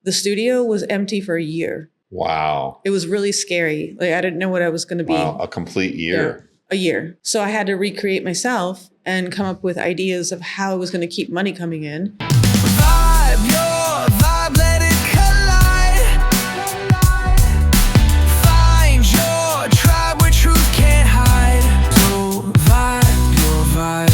The studio was empty for a year. Wow. It was really scary. Like I didn't know what I was going to be. Wow, a complete year. Yeah, a year. So I had to recreate myself and come up with ideas of how I was going to keep money coming in. Vibe, your vibe, let it collide. Find your tribe where truth can't hide. So vibe, your vibe.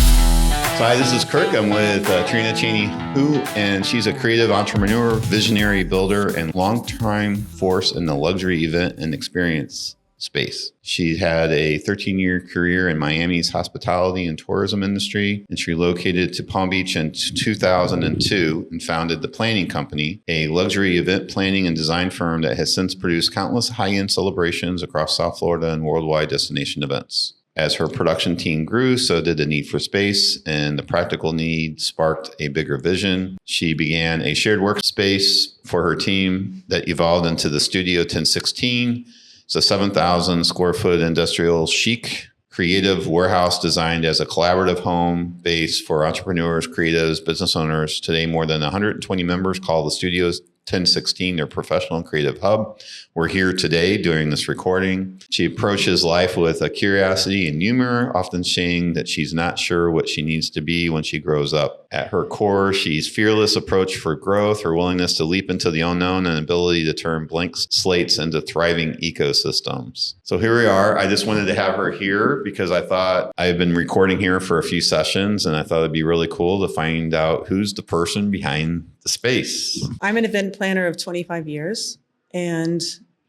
So hi, this is Kirk. I'm with Trina Chaney Hoo, and she's a creative entrepreneur, visionary builder, and long-time force in the luxury event and experience space. She had a 13-year career in Miami's hospitality and tourism industry, and she relocated to Palm Beach in 2002 and founded The Planning Company, a luxury event planning and design firm that has since produced countless high-end celebrations across South Florida and worldwide destination events. As her production team grew, so did the need for space, and the practical need sparked a bigger vision. She began a shared workspace for her team that evolved into the Studio 1016. It's a 7,000 square foot industrial chic creative warehouse designed as a collaborative home base for entrepreneurs, creatives, business owners. Today, more than 120 members call the Studios 1016 their professional and creative hub. We're here today doing this recording. She approaches life with a curiosity and humor, often saying that she's not sure what she needs to be when she grows up. At her core, she's fearless approach for growth, her willingness to leap into the unknown, and ability to turn blank slates into thriving ecosystems. So here we are. I just wanted to have her here because I thought I've been recording here for a few sessions, and I thought it'd be really cool to find out who's the person behind the space. I'm an event planner of 25 years, and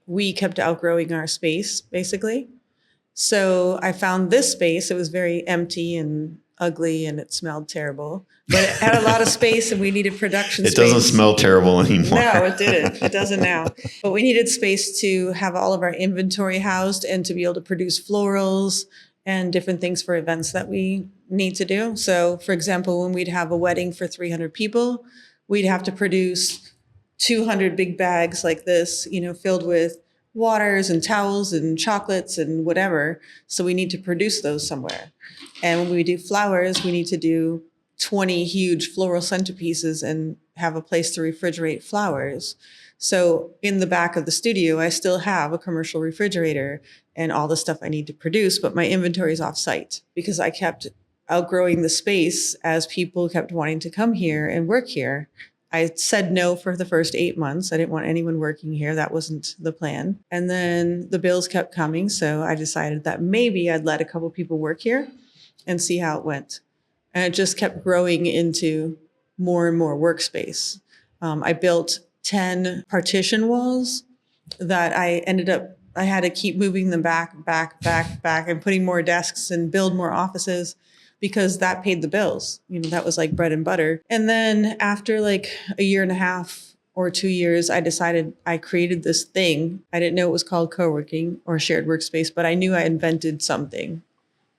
we kept outgrowing our space, basically. So I found this space. It was very empty and ugly, and it smelled terrible. But it had a lot of space, and we needed production space. It doesn't smell terrible anymore. No, it didn't. It doesn't now. But we needed space to have all of our inventory housed and to be able to produce florals and different things for events that we need to do. So, for example, when we'd have a wedding for 300 people, we'd have to produce 200 big bags like this, filled with waters and towels and chocolates and whatever. So we need to produce those somewhere. And when we do flowers, we need to do 20 huge floral centerpieces and have a place to refrigerate flowers. So in the back of the studio, I still have a commercial refrigerator and all the stuff I need to produce, but my inventory is off site because I kept outgrowing the space as people kept wanting to come here and work here. I said no for the first 8 months. I didn't want anyone working here. That wasn't the plan. And then the bills kept coming. So I decided that maybe I'd let a couple people work here and see how it went. And it just kept growing into more and more workspace. I built 10 partition walls that I had to keep moving them back, and putting more desks and build more offices, because that paid the bills. That was like bread and butter. And then after like a year and a half or 2 years, I decided I created this thing. I didn't know it was called coworking or shared workspace, but I knew I invented something.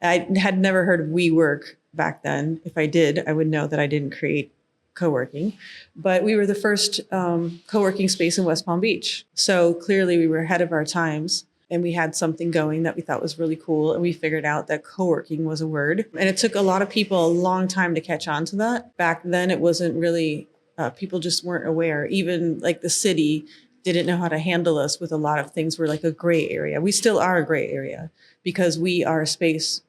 I had never heard of WeWork back then. If I did, I would know that I didn't create coworking. But we were the first coworking space in West Palm Beach. So clearly we were ahead of our times. And we had something going that we thought was really cool. And we figured out that coworking was a word. And it took a lot of people a long time to catch on to that. Back then, it wasn't really, people just weren't aware. Even like the city didn't know how to handle us with a lot of things. We're like a gray area. We still are a gray area because we are a space,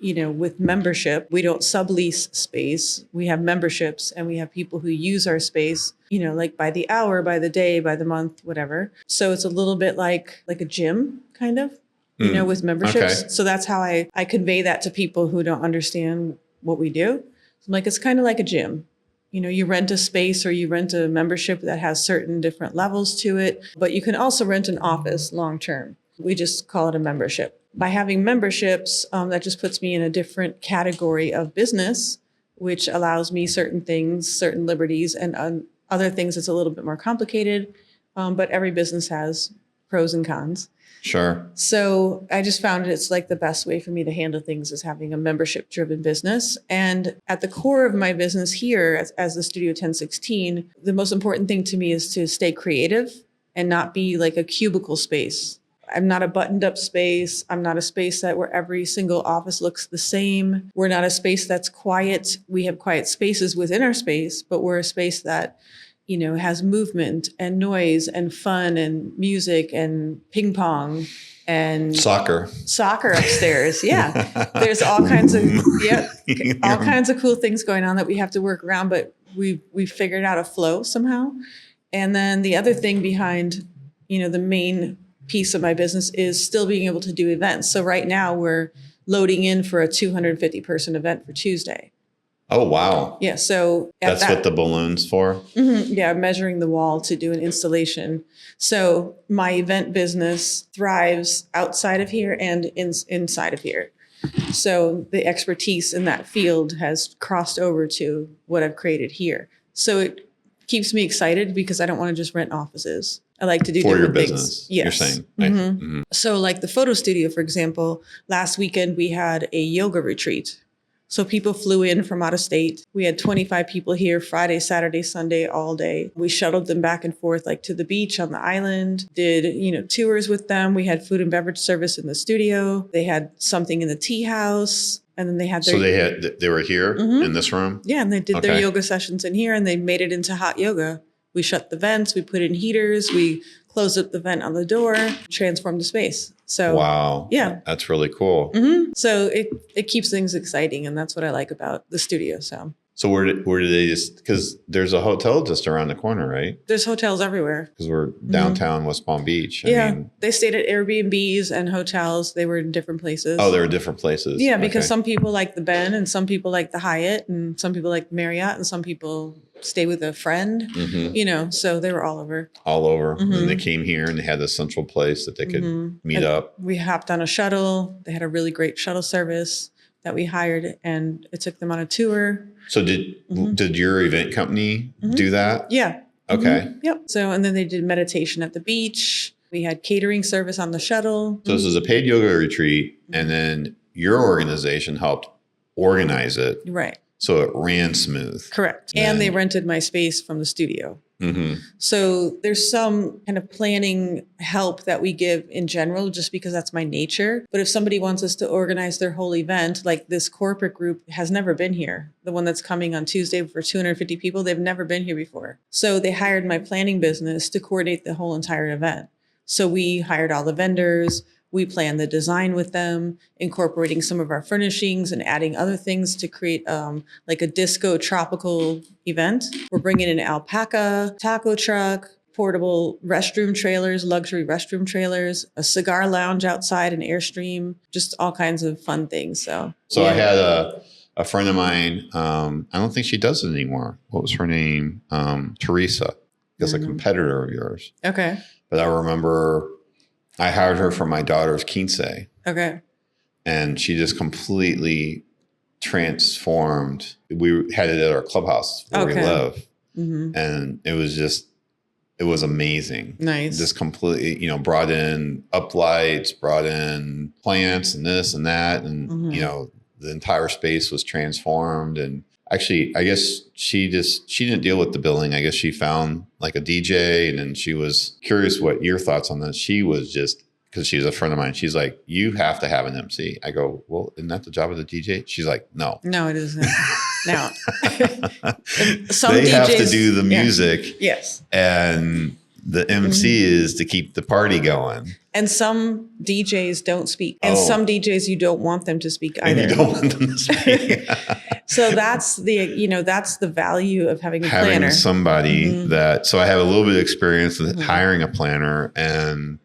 with membership. We don't sublease space. We have memberships and we have people who use our space, like by the hour, by the day, by the month, whatever. So it's a little bit like a gym kind of, with memberships. Okay. So that's how I convey that to people who don't understand what we do. So I'm like, it's kind of like a gym. You rent a space or you rent a membership that has certain different levels to it, but you can also rent an office long term. We just call it a membership. By having memberships, that just puts me in a different category of business, which allows me certain things, certain liberties, and other things that's a little bit more complicated. But every business has pros and cons. Sure. So I just found it's like the best way for me to handle things is having a membership-driven business. And at the core of my business here, as the Studio 1016, the most important thing to me is to stay creative and not be like a cubicle space. I'm not a buttoned up space. I'm not a space where every single office looks the same. We're not a space that's quiet. We have quiet spaces within our space, but we're a space that has movement and noise and fun and music and ping pong and Soccer upstairs. Yeah. There's all kinds of, all kinds of cool things going on that we have to work around, but we figured out a flow somehow. And then the other thing behind, the main piece of my business is still being able to do events. So right now we're loading in for a 250 person event for Tuesday. Oh, wow. Yeah. So that's what the balloon's for? Yeah. Measuring the wall to do an installation. So my event business thrives outside of here and inside of here. So the expertise in that field has crossed over to what I've created here. So it keeps me excited because I don't want to just rent offices. I like to do for your different business. Things. Yes. You're saying. So like the photo studio, for example, last weekend we had a yoga retreat. So people flew in from out of state. We had 25 people here Friday, Saturday, Sunday, all day. We shuttled them back and forth like to the beach on the island, did, tours with them. We had food and beverage service in the studio. They had something in the tea house. And then they had their... So they were here in this room? Yeah, and they did their yoga sessions in here and they made it into hot yoga. We shut the vents, we put in heaters, we closed up the vent on the door, transformed the space. So wow. Yeah. That's really cool. So it keeps things exciting, and that's what I like about the studio. So where did they just, because there's a hotel just around the corner, right? There's hotels everywhere. Because we're downtown West Palm Beach. I mean, they stayed at Airbnbs and hotels. They were in different places. Oh, they were different places. Yeah, because some people like the Ben and some people like the Hyatt and some people like Marriott and some people stay with a friend, so they were all over. All over. And they came here and they had this central place that they could meet up. We hopped on a shuttle. They had a really great shuttle service that we hired and it took them on a tour. So did your event company do that? Yeah. Okay. Yep. So, and then they did meditation at the beach. We had catering service on the shuttle. So this is a paid yoga retreat and then your organization helped organize it. Right. So it ran smooth. Correct. And they rented my space from the studio. So there's some kind of planning help that we give in general, just because that's my nature. But if somebody wants us to organize their whole event, like this corporate group has never been here, the one that's coming on Tuesday for 250 people, they've never been here before. So they hired my planning business to coordinate the whole entire event. So we hired all the vendors. We planned the design with them, incorporating some of our furnishings and adding other things to create like a disco tropical event. We're bringing in alpaca, taco truck, portable restroom trailers, luxury restroom trailers, a cigar lounge outside, an Airstream, just all kinds of fun things. So I had a friend of mine, I don't think she does it anymore. What was her name? Teresa. That's a competitor of yours. Okay. But I remember I hired her for my daughter's quince. Okay. And she just completely transformed. We had it at our clubhouse where we live. And it was amazing. Nice. Just completely, brought in uplights, brought in plants and this and that. And, the entire space was transformed. And actually, I guess she didn't deal with the billing. I guess she found like a DJ and then she was curious what your thoughts on this. She was just, because she's a friend of mine, she's like, you have to have an MC. I go, well, isn't that the job of the DJ? She's like, no. No, it isn't. No. They have to do the music. Yes. And the MC is to keep the party going. And some DJs don't speak. And some DJs, you don't want them to speak either. And you don't want them to speak. So that's the value of having a planner. Having somebody that, so I have a little bit of experience with hiring a planner and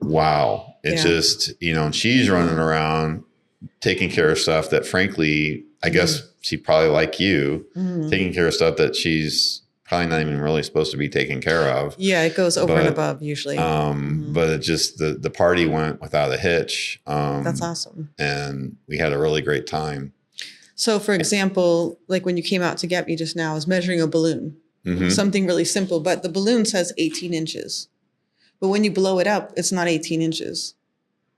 wow, it just, she's running around taking care of stuff that frankly, I guess she probably like you, taking care of stuff that she's probably not even really supposed to be taken care of. Yeah, it goes over and above usually. But it just, the party went without a hitch. That's awesome. And we had a really great time. So for example, like when you came out to get me just now, I was measuring a balloon, something really simple, but the balloon says 18 inches. But when you blow it up, it's not 18 inches.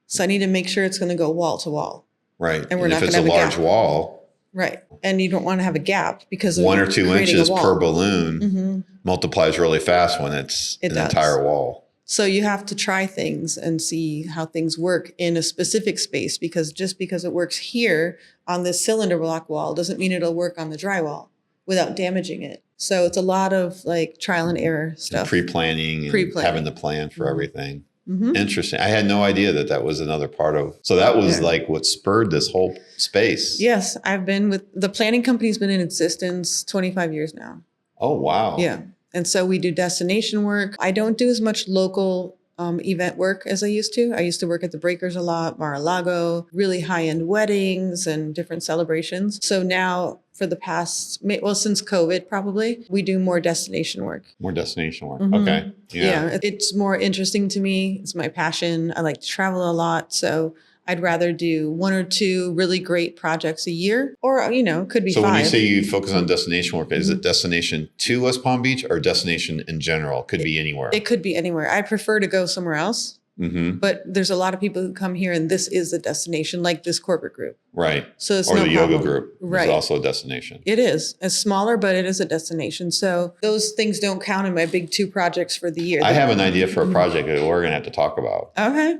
So I need to make sure it's going to go wall to wall. Right. And we're not going to have a large wall. Right. And you don't want to have a gap because 1 or 2 inches per balloon multiplies really fast when it's an entire wall. So you have to try things and see how things work in a specific space, because just because it works here on this cylinder block wall doesn't mean it'll work on the drywall without damaging it. So it's a lot of like trial and error stuff. Pre-planning and Pre-planning. having the plan for everything. Mm-hmm. Interesting. I had no idea that that was another part of. So that was like what spurred this whole space. Yes, I've been with the planning company's been in existence 25 years now. Oh, wow. Yeah. And so we do destination work. I don't do as much local event work as I used to. I used to work at the Breakers a lot, Mar-a-Lago, really high-end weddings and different celebrations. So now for the past, well, since COVID probably, we do more destination work. More destination work. Mm-hmm. Okay. Yeah, it's more interesting to me. It's my passion. I like to travel a lot. So I'd rather do 1 or 2 really great projects a year, or, you know, could be So 5. when you say you focus on destination work, is it destination to West Palm Beach or destination in general? Could be anywhere. It could be anywhere. I prefer to go somewhere else, Mm-hmm. but there's a lot of people who come here and this is the destination, like this corporate group. Right. So it's Or no the problem. yoga group Right. is also a destination. It is. It's smaller, but it is a destination. So those things don't count in my big 2 projects for the year. I have an idea for a project that we're going to have to talk about. Okay.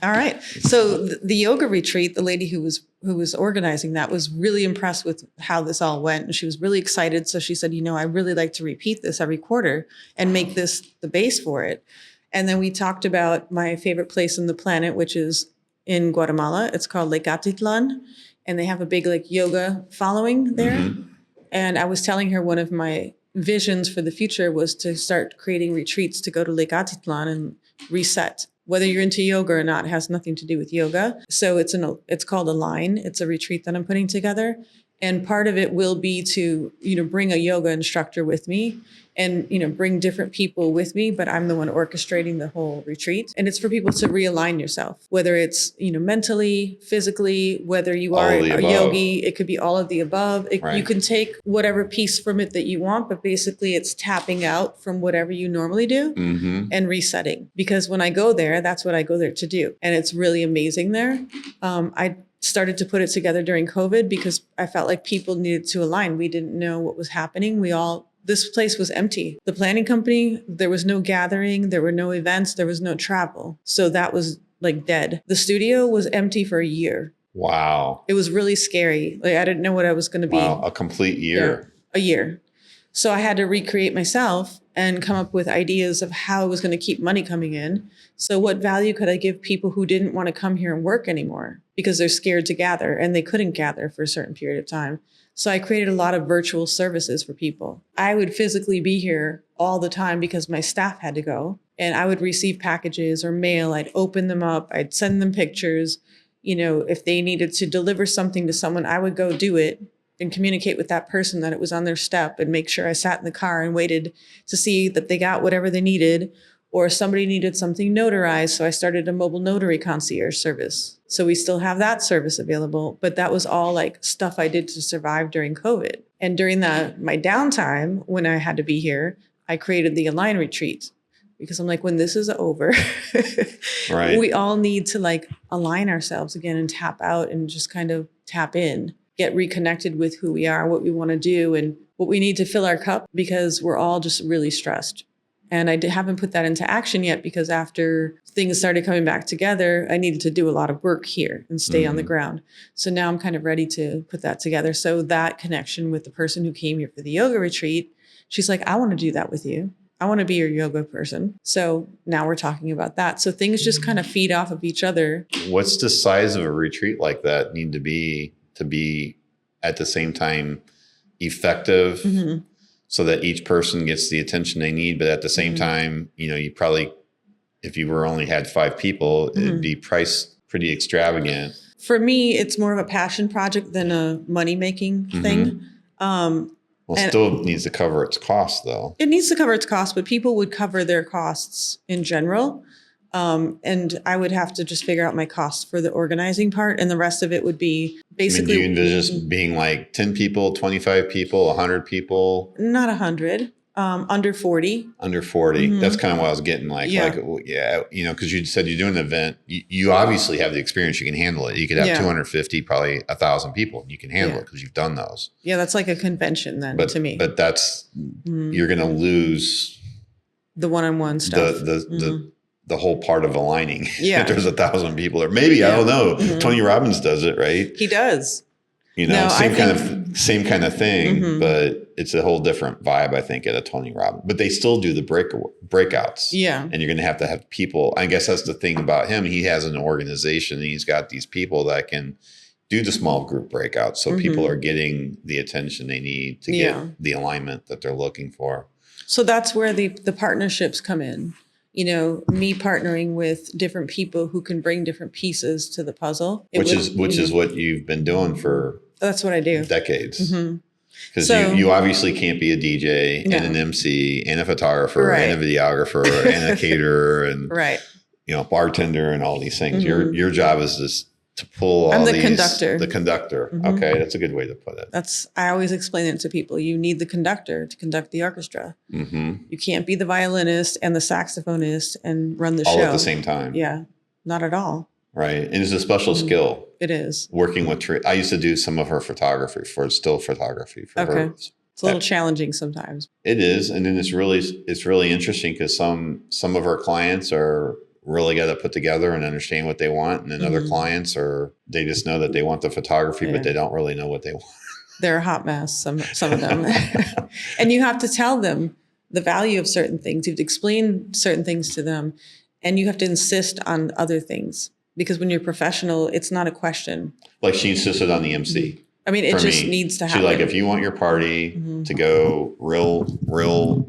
All right. So the yoga retreat, the lady who was organizing that was really impressed with how this all went. And she was really excited. So she said, you know, I really like to repeat this every quarter and make this the base for it. And then we talked about my favorite place on the planet, which is in Guatemala. It's called Lake Atitlan. And they have a big like yoga following there. Mm-hmm. And I was telling her one of my visions for the future was to start creating retreats to go to Lake Atitlan and reset. Whether you're into yoga or not, it has nothing to do with yoga. So it's called Align. It's a retreat that I'm putting together. And part of it will be to, you know, bring a yoga instructor with me and, you know, bring different people with me, but I'm the one orchestrating the whole retreat. And it's for people to realign yourself, whether it's, you know, mentally, physically, whether you All are of the a above. yogi, it could be all of the above. Right. You can take whatever piece from it that you want, but basically it's tapping out from whatever you normally do. Mm-hmm. And resetting. Because when I go there, that's what I go there to do. And it's really amazing there. I started to put it together during COVID because I felt like people needed to align. We didn't know what was happening. This place was empty. The planning company, there was no gathering, there were no events, there was no travel. So that was like dead. The studio was empty for a year. Wow. It was really scary. Like I didn't know what I was going to be. Wow. A complete year. A year. So I had to recreate myself and come up with ideas of how I was going to keep money coming in. So what value could I give people who didn't want to come here and work anymore because they're scared to gather and they couldn't gather for a certain period of time? So I created a lot of virtual services for people. I would physically be here all the time because my staff had to go, and I would receive packages or mail. I'd open them up. I'd send them pictures. You know, if they needed to deliver something to someone, I would go do it and communicate with that person that it was on their step and make sure I sat in the car and waited to see that they got whatever they needed, or somebody needed something notarized. So I started a mobile notary concierge service. So we still have that service available, but that was all like stuff I did to survive during COVID. And during my downtime, when I had to be here, I created the Align retreat because I'm like, when this is over, Right. we all need to like align ourselves again and tap out and just kind of tap in, get reconnected with who we are, what we want to do, and what we need to fill our cup because we're all just really stressed. And I haven't put that into action yet because after things started coming back together, I needed to do a lot of work here and stay on the ground. So now I'm kind of ready to put that together. So that connection with the person who came here for the yoga retreat, she's like, I want to do that with you. I want to be your yoga person. So now we're talking about that. So things just kind of feed off of each other. What's the size of a retreat like that need to be at the same time effective? Mm-hmm. So that each person gets the attention they need, but at the same time, you know, you probably, if you were only had 5 people, it'd be priced pretty extravagant. For me, it's more of a passion project than a money-making thing. Well, still needs to cover its costs, though. It needs to cover its costs, but people would cover their costs in general. And I would have to just figure out my costs for the organizing part. And the rest of it would be basically. I mean, do you envision this being like 10 people, 25 people, 100 people? Not 100, under 40. Under 40. That's kind of what I was getting like, you know, because you said you're doing an event. You obviously have the experience. You can handle it. You could have 250, probably 1,000 people. You can handle it because you've done those. Yeah, that's like a convention then to me. But that's, you're going to lose the one-on-one stuff. The whole part of aligning. Yeah. If there's 1,000 people, or maybe, I don't know, Tony Robbins does it, right? He does. You know, same kind of same kind of thing, but it's a whole different vibe, I think, at a Tony Robbins. But they still do the breakouts. Yeah. And you're going to have people. I guess that's the thing about him. He has an organization and he's got these people that can do the small group breakouts. So people are getting the attention they need to get the alignment that they're looking for. So that's where the partnerships come in. You know, me partnering with different people who can bring different pieces to the puzzle. Which is what you've been doing for that's what I do. Decades. Because you obviously can't be a DJ and an MC and a photographer and a videographer and a caterer and bartender and all these things. Your job is just to pull all these. I'm the conductor. The conductor. Okay, that's a good way to put it. I always explain it to people. You need the conductor to conduct the orchestra. You can't be the violinist and the saxophonist and run the show all at the same time. Yeah, not at all. Right, and it's a special skill. It is. Working with I used to do some of her photography for still photography for her. It's a little challenging sometimes. It is, and then it's really interesting because some of our clients are really got to put together and understand what they want, and then other clients they just know that they want the photography, but they don't really know what they want. They're a hot mess. Some of them, and you have to tell them the value of certain things. You have to explain certain things to them, and you have to insist on other things. Because when you're professional, it's not a question. Like she insisted on the MC. I mean, it just needs to happen. She's like, if you want your party to go real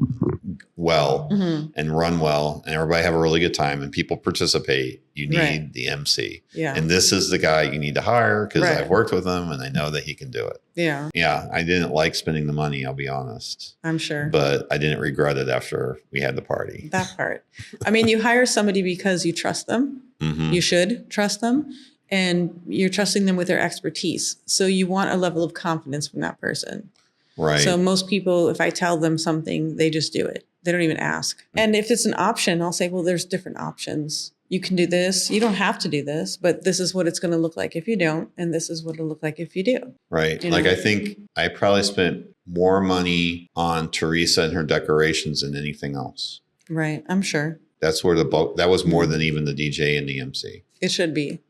well and run well and everybody have a really good time and people participate, you need the MC. Yeah. And this is the guy you need to hire because I've worked with him and I know that he can do it. Yeah. Yeah. I didn't like spending the money, I'll be honest. I'm sure. But I didn't regret it after we had the party. That part. I mean, you hire somebody because you trust them. You should trust them. And you're trusting them with their expertise. So you want a level of confidence from that person. Right. So most people, if I tell them something, they just do it. They don't even ask. And if it's an option, I'll say, well, there's different options. You can do this. You don't have to do this, but this is what it's going to look like if you don't. And this is what it'll look like if you do. Right. Like I think I probably spent more money on Teresa and her decorations than anything else. Right. I'm sure. That's where that was more than even the DJ and the MC. It should be.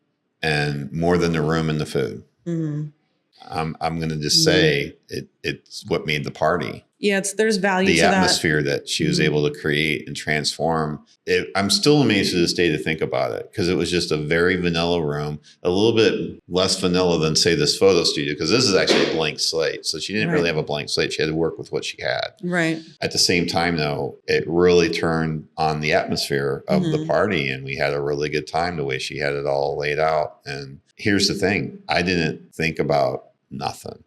And more than the room and the food. I'm going to just say it's what made the party. Yeah, there's value to that. The atmosphere that she was able to create and transform. I'm still amazed to this day to think about it because it was just a very vanilla room, a little bit less vanilla than, say, this photo studio because this is actually a blank slate. So she didn't really have a blank slate. She had to work with what she had. Right. At the same time, though, it really turned on the atmosphere of the party and we had a really good time the way she had it all laid out. And here's the thing. I didn't think about nothing.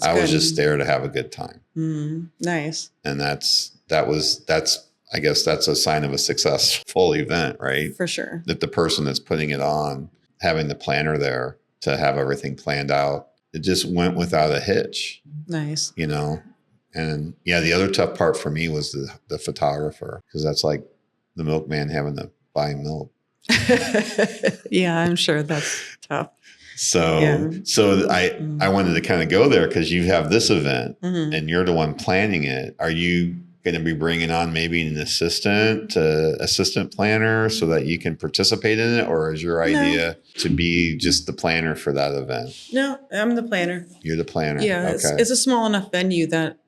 I was just there to have a good time. Nice. And I guess that's a sign of a successful event, right? For sure. That the person that's putting it on, having the planner there to have everything planned out, it just went without a hitch. Nice. You know? And yeah, the other tough part for me was the photographer because that's like the milkman having to buy milk. Yeah, I'm sure that's tough. So I wanted to kind of go there because you have this event and you're the one planning it. Are you going to be bringing on maybe an assistant planner so that you can participate in it? Or is your idea to be just the planner for that event? No, I'm the planner. You're the planner. Yeah. Okay. It's a small enough venue that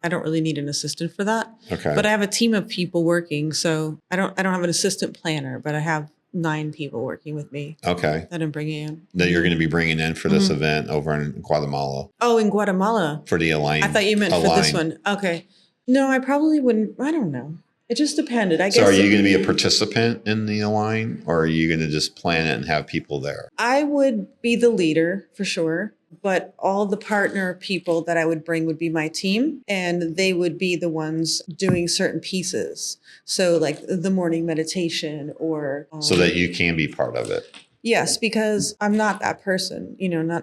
I don't really need an assistant for that. Okay. But I have a team of people working. So I don't have an assistant planner, but I have 9 people working with me. Okay. That I'm bringing in. That you're going to be bringing in for this event over in Guatemala. Oh, in Guatemala. For the Align. I thought you meant for this one. Okay. No, I probably wouldn't. I don't know. It just depended. I guess. So are you going to be a participant in the Align or are you going to just plan it and have people there? I would be the leader for sure. But all the partner people that I would bring would be my team and they would be the ones doing certain pieces. So like the morning meditation or... so that you can be part of it. Yes, because I'm not that person,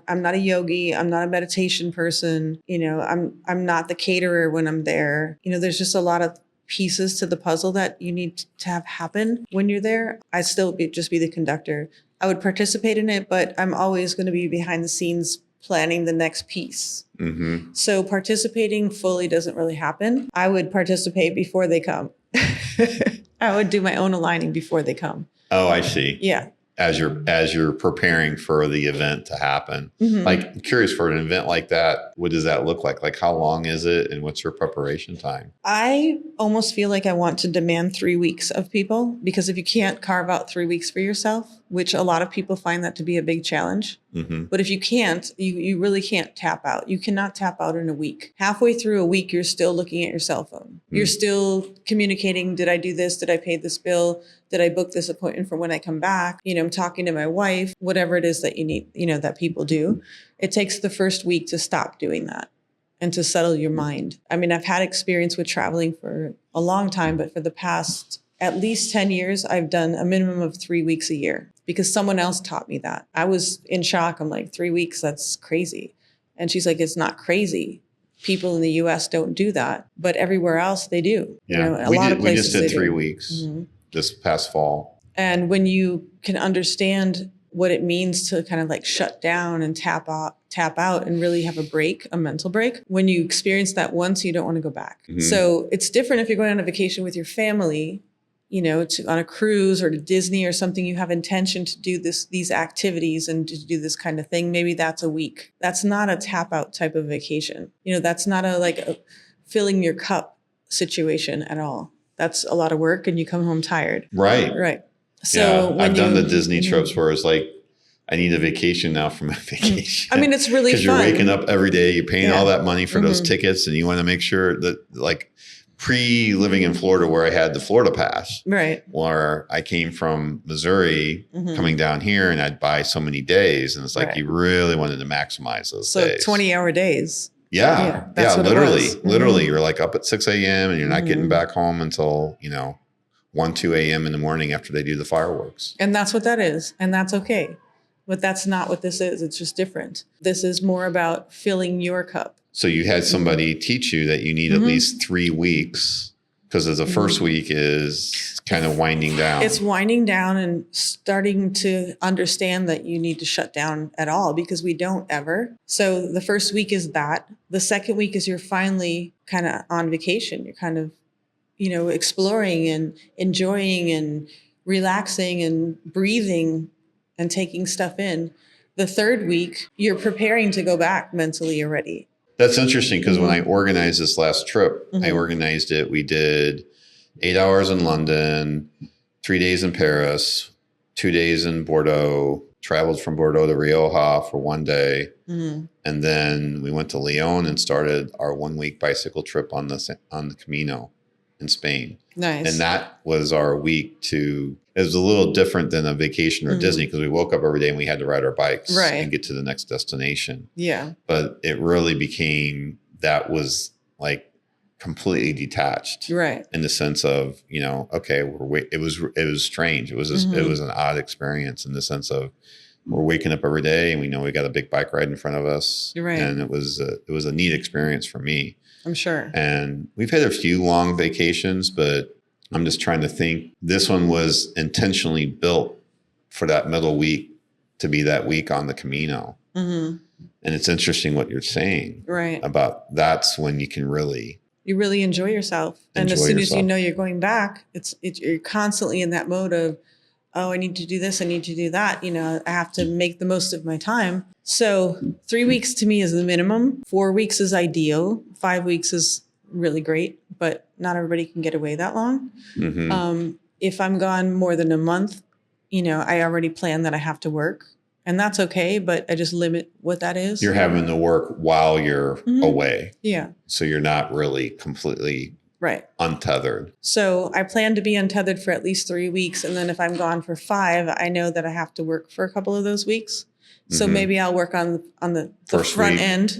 I'm not a yogi. I'm not a meditation person. I'm not the caterer when I'm there. There's just a lot of pieces to the puzzle that you need to have happen when you're there. I'd still just be the conductor. I would participate in it, but I'm always going to be behind the scenes planning the next piece. So participating fully doesn't really happen. I would participate before they come. I would do my own aligning before they come. Oh, I see. Yeah. as you're preparing for the event to happen. Like, I'm curious, for an event like that, what does that look like? Like, how long is it and what's your preparation time? I almost feel like I want to demand 3 weeks of people, because if you can't carve out 3 weeks for yourself, which a lot of people find that to be a big challenge, but if you can't, you really can't tap out. You cannot tap out in a week. Halfway through a week, you're still looking at your cell phone. You're still communicating. Did I do this? Did I pay this bill? Did I book this appointment for when I come back? I'm talking to my wife, whatever it is that you need, that people do. It takes the first week to stop doing that and to settle your mind. I mean, I've had experience with traveling for a long time, but for the past at least 10 years, I've done a minimum of 3 weeks a year because someone else taught me that. I was in shock. I'm like, 3 weeks, that's crazy. And she's like, it's not crazy. People in the US don't do that, but everywhere else they do. Yeah, A lot of we places just did they 3 do. weeks this past fall. And when you can understand what it means to kind of like shut down and tap out and really have a break, a mental break, when you experience that once, you don't want to go back. So it's different if you're going on a vacation with your family, on a cruise or to Disney or something. You have intention to do these activities and to do this kind of thing. Maybe that's a week. That's not a tap out type of vacation. That's not a filling your cup situation at all. That's a lot of work and you come home tired. Right. So I've done the Disney trips where it's like, I need a vacation now from my vacation. I mean, it's really fun. Because you're waking up every day, you're paying all that money for those tickets, and you want to make sure that, like, pre-living in Florida, where I had the Florida pass, right, where I came from Missouri, coming down here, and I'd buy so many days, and it's like you really wanted to maximize those days. 20-hour days. Yeah, that's what literally, you're like up at 6 a.m. and you're not getting back home until 1, 2 a.m. in the morning after they do the fireworks. And that's what that is, and that's okay. But that's not what this is. It's just different. This is more about filling your cup. So you had somebody teach you that you need at least 3 weeks, because the first week is kind of winding down. It's winding down and starting to understand that you need to shut down at all, because we don't ever. So the first week is that. The second week is you're finally kind of on vacation. You're kind of, exploring and enjoying and relaxing and breathing and taking stuff in. The third week, you're preparing to go back mentally already. That's interesting, because when I organized this last trip, I organized it. We did 8 hours in London, 3 days in Paris, 2 days in Bordeaux, traveled from Bordeaux to Rioja for 1 day. And then we went to Lyon and started our 1 week bicycle trip on the Camino in Spain. Nice. And that was our week it was a little different than a vacation or Disney, because we woke up every day and we had to ride our bikes and get to the next destination. Yeah. But it really became, that was like completely detached. Right. In the sense of, okay, it was strange. It was an odd experience in the sense of, we're waking up every day and we know we got a big bike ride in front of us. Right. And it was a neat experience for me. I'm sure. And we've had a few long vacations, but I'm just trying to think. This one was intentionally built for that middle week to be that week on the Camino. And it's interesting what you're saying. Right. About that's when you can really enjoy yourself. And as soon as you know you're going back, you're constantly in that mode of, oh, I need to do this, I need to do that. I have to make the most of my time. So 3 weeks to me is the minimum. 4 weeks is ideal. 5 weeks is really great, but not everybody can get away that long. If I'm gone more than a month, I already plan that I have to work, and that's okay, but I just limit what that is. You're having to work while you're away. Yeah. So you're not really completely untethered. So I plan to be untethered for at least 3 weeks. And then if I'm gone for 5, I know that I have to work for a couple of those weeks. So maybe I'll work on the front end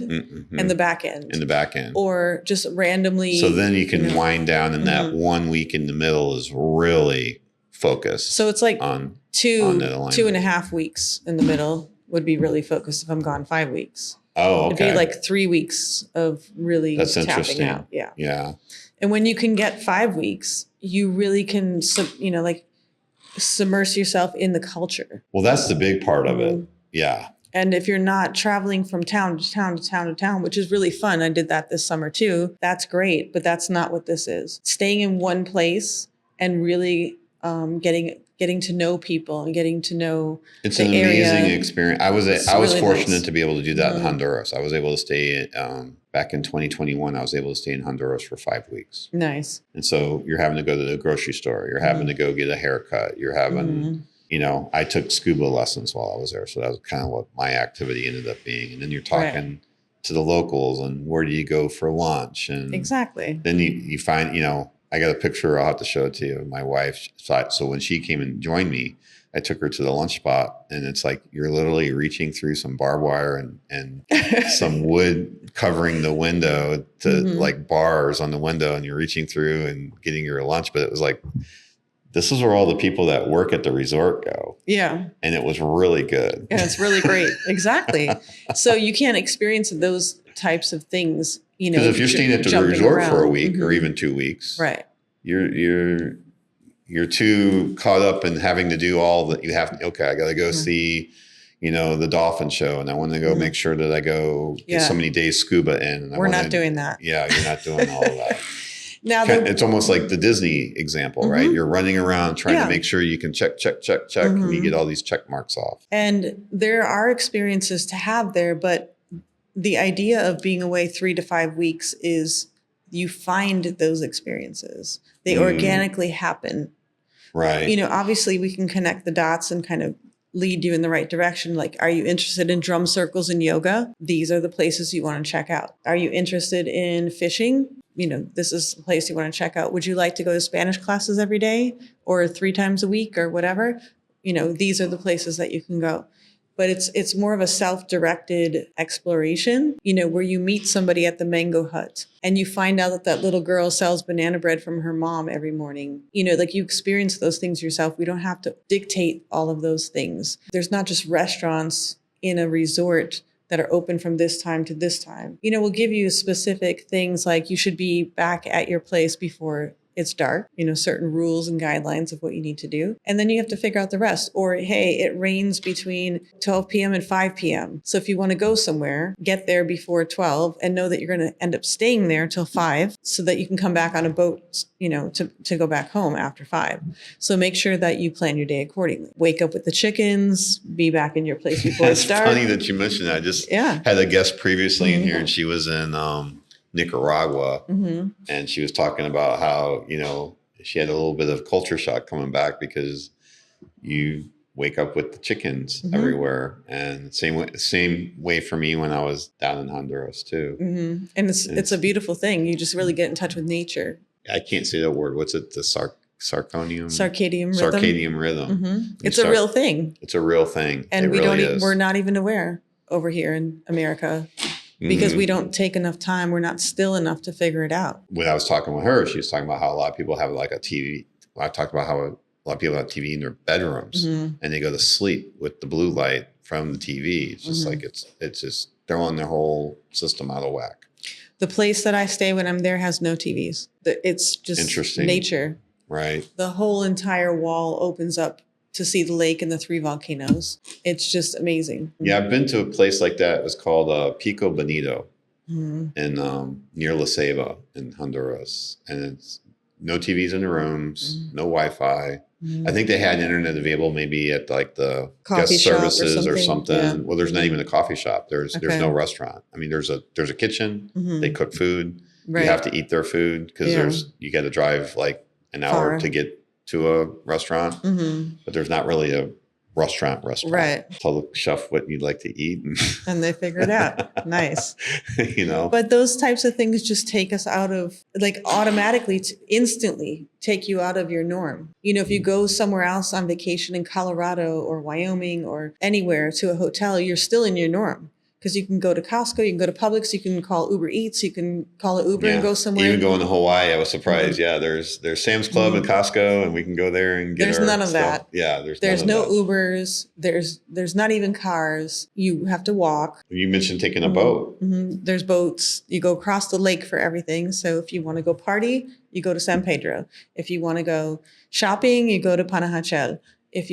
and the back end. In the back end. Or just randomly. So then you can wind down, and that 1 week in the middle is really focused. So it's like on 2.5 weeks in the middle would be really focused if I'm gone 5 weeks. Oh, okay. It'd be like 3 weeks of really tapping out. Yeah. Yeah. And when you can get 5 weeks, you really can, submerge yourself in the culture. Well, that's the big part of it. Yeah. And if you're not traveling from town to town to town to town, which is really fun, I did that this summer too. That's great, but that's not what this is. Staying in one place and really getting getting to know people and getting to know It's the an area. amazing experience. I was really fortunate nice. to be able to do that in Honduras. I was able to stay back in 2021. I was able to stay in Honduras for 5 weeks. Nice. And so you're having to go to the grocery store. You're having to go get a haircut. You're having, I took scuba lessons while I was there. So that was kind of what my activity ended up being. And then you're talking to the locals and where do you go for lunch? And Exactly. then you find, I got a picture. I'll have to show it to you. My wife. So when she came and joined me, I took her to the lunch spot, and it's like you're literally reaching through some barbed wire and some wood covering the window to like bars on the window, and you're reaching through and getting your lunch. But it was like, this is where all the people that work at the resort go. Yeah. And it was really good. Yeah, it's really great. Exactly. So you can't experience those types of things, Because if you're staying at the resort for a week or even 2 weeks, right, you're too caught up in having to do all that you have. Okay, I got to go see, the dolphin show, and I want to go make sure that I go get so many days scuba in. And we're not doing that. Yeah, you're not doing all of that. Now It's almost like the Disney example, right? You're running around trying to make sure you can check, and you get all these check marks off. And there are experiences to have there, but the idea of being away 3 to 5 weeks is you find those experiences. They organically happen. Right. Obviously we can connect the dots and kind of lead you in the right direction. Like, are you interested in drum circles and yoga? These are the places you want to check out. Are you interested in fishing? This is the place you want to check out. Would you like to go to Spanish classes every day or 3 times a week or whatever? These are the places that you can go. But it's more of a self-directed exploration, where you meet somebody at the mango hut and you find out that little girl sells banana bread from her mom every morning. Like you experience those things yourself. We don't have to dictate all of those things. There's not just restaurants in a resort that are open from this time to this time. We'll give you specific things like you should be back at your place before it's dark, certain rules and guidelines of what you need to do. And then you have to figure out the rest. Or, hey, it rains between 12 p.m. and 5 p.m. So if you want to go somewhere, get there before 12 and know that you're going to end up staying there till 5 so that you can come back on a boat, to go back home after 5. So make sure that you plan your day accordingly. Wake up with the chickens, be back in your place before it's dark. It's funny that you mentioned that. I just had a guest previously in here, and she was in Nicaragua, and she was talking about how she had a little bit of culture shock coming back because you wake up with the chickens everywhere, and same way for me when I was down in Honduras too. And it's a beautiful thing. You just really get in touch with nature. I can't say that word. What's it? The circadian rhythm. It's a real thing. It's a real thing, and we're not even aware over here in America. Because we don't take enough time. We're not still enough to figure it out. When I was talking with her, she was talking about how a lot of people have like a TV. I talked about how a lot of people have TV in their bedrooms and they go to sleep with the blue light from the TV. It's just like, it's just throwing their whole system out of whack. The place that I stay when I'm there has no TVs. It's just nature. Right. The whole entire wall opens up to see the lake and the 3 volcanoes. It's just amazing. Yeah, I've been to a place like that. It was called Pico Bonito in near La Ceiba in Honduras. And it's no TVs in the rooms, no Wi-Fi. I think they had internet available maybe at like the coffee guest services or something. Yeah. Well, there's not even a coffee shop. There's no restaurant. I mean, there's a kitchen. They cook food. Right. You have to eat their food because you got to drive like an hour to get to a restaurant, but there's not really a restaurant. Right. Tell the chef what you'd like to eat. And they figure it out. Nice. But those types of things just take us out of, like, automatically, instantly take you out of your norm. If you go somewhere else on vacation in Colorado or Wyoming or anywhere to a hotel, you're still in your norm. Because you can go to Costco, you can go to Publix, you can call Uber Eats, you can call an Uber and go somewhere. Even going to Hawaii, I was surprised. Yeah, there's Sam's Club and Costco, and we can go there and get There's none of that. Yeah, there's no Ubers. There's not even cars. You have to walk. You mentioned taking a boat. There's boats. You go across the lake for everything. So if you want to go party, you go to San Pedro. If you want to go shopping, you go to Panajachel. If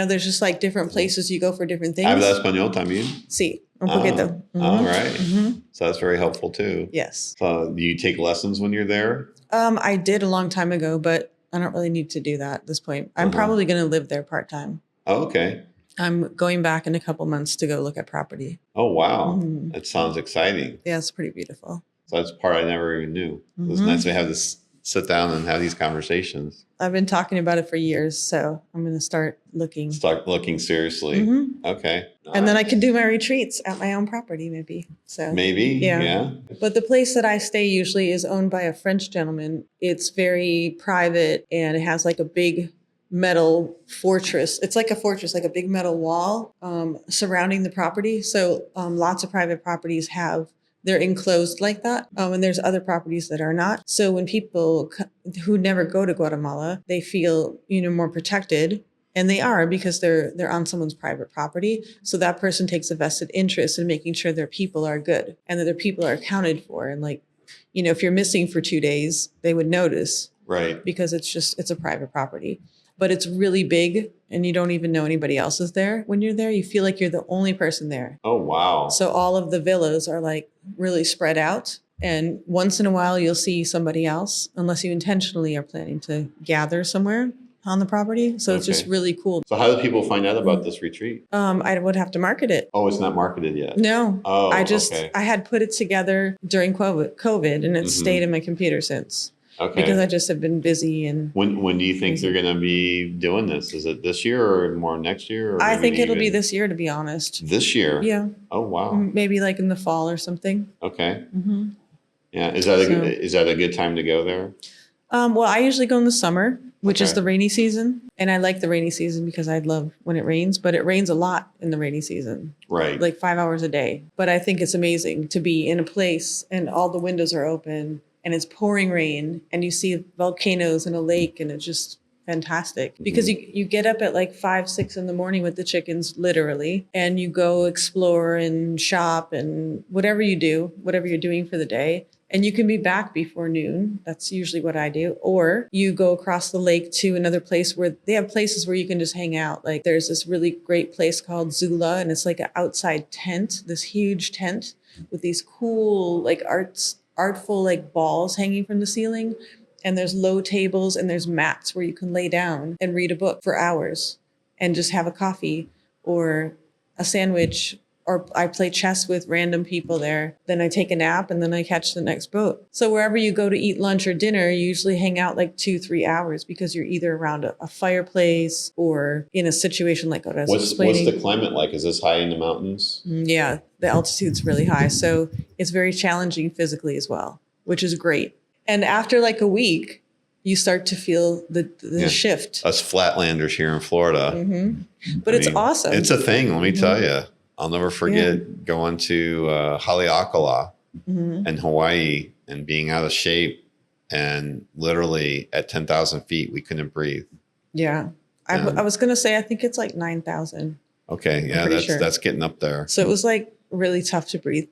there's just like different places you go for different things. Habla español también? Sí, un poquito. All right. So that's very helpful too. Yes. Do you take lessons when you're there? I did a long time ago, but I don't really need to do that at this point. I'm Uh-huh. probably going to live there part-time. Oh, okay. I'm going back in a couple months to go look at property. Oh, wow. Mhm. That sounds exciting. Yeah, it's pretty beautiful. So that's part I never even knew. It was Mhm. nice to have this sit down and have these conversations. I've been talking about it for years, so I'm going to start looking. Start looking seriously. Mhm. Okay. And then I can do my retreats at my own property, maybe. So Maybe. Yeah. Yeah. But the place that I stay usually is owned by a French gentleman. It's very private and it has like a big metal fortress. It's like a fortress, like a big metal wall surrounding the property. So lots of private properties they're enclosed like that. And there's other properties that are not. So when people who never go to Guatemala, they feel, more protected. And they are, because they're on someone's private property. So that person takes a vested interest in making sure their people are good and that their people are accounted for. And like, if you're missing for 2 days, they would notice Right. because it's a private property. But it's really big and you don't even know anybody else is there. When you're there, you feel like you're the only person there. Oh, wow. So all of the villas are like really spread out. And once in a while, you'll see somebody else, unless you intentionally are planning to gather somewhere on the property. So it's just Okay. really cool. So how do people find out about this retreat? I would have to market it. Oh, it's not marketed yet. No, Oh, I had put it together during COVID and it's Mhm. stayed in my computer since Okay. because I just have been busy. And When do you think they're going to be doing this? Is it this year or more next year? Or I maybe think it'll be even this year, to be honest. This year? Yeah. Oh, wow. Maybe like in the fall or something. Okay. Hmm. Yeah. Is So- that a good time to go there? Well, I usually go in the summer, which is Okay. the rainy season. And I like the rainy season because I love when it rains, but it rains a lot in the rainy season, Right. like 5 hours a day. But I think it's amazing to be in a place and all the windows are open and it's pouring rain and you see volcanoes and a lake and it's just fantastic because you get up at like 5, 6 in the morning with the chickens, literally, and you go explore and shop and whatever you're doing for the day. And you can be back before noon. That's usually what I do. Or you go across the lake to another place where they have places where you can just hang out. Like there's this really great place called Zula, and it's like an outside tent, this huge tent with these cool, like artful, like balls hanging from the ceiling. And there's low tables and there's mats where you can lay down and read a book for hours and just have a coffee or a sandwich. Or I play chess with random people there. Then I take a nap and then I catch the next boat. So wherever you go to eat lunch or dinner, you usually hang out like 2-3 hours because you're either around a fireplace or in a situation like what I was What's explaining. the climate like? Is this high in the mountains? Yeah, the altitude's really high. So it's very challenging physically as well, which is great. And after like a week, you start to feel the shift. Us flatlanders here in Florida. But it's awesome. It's a thing. Let me tell you. I'll never forget going to Haleakala in Hawaii and being out of shape. And literally at 10,000 feet, we couldn't breathe. Yeah. I was going to say, I think it's like 9,000. Okay. Yeah, that's getting up there. So it was like really tough to breathe.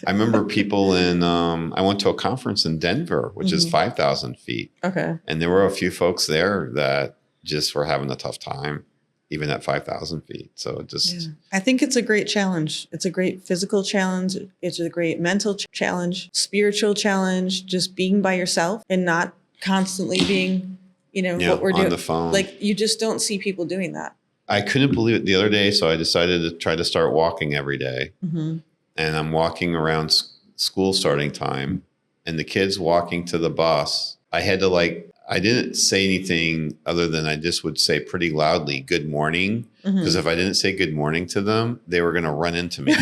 I remember people I went to a conference in Denver, which is 5,000 feet. Okay. And there were a few folks there that just were having a tough time, even at 5,000 feet. So it just... I think it's a great challenge. It's a great physical challenge. It's a great mental challenge, spiritual challenge, just being by yourself and not constantly being, what we're doing. On the phone. Like you just don't see people doing that. I couldn't believe it the other day. So I decided to try to start walking every day. Mm-hmm. And I'm walking around school starting time and the kids walking to the bus. I had to I didn't say anything other than I just would say pretty loudly, good morning. Because if I didn't say good morning to them, they were going to run into me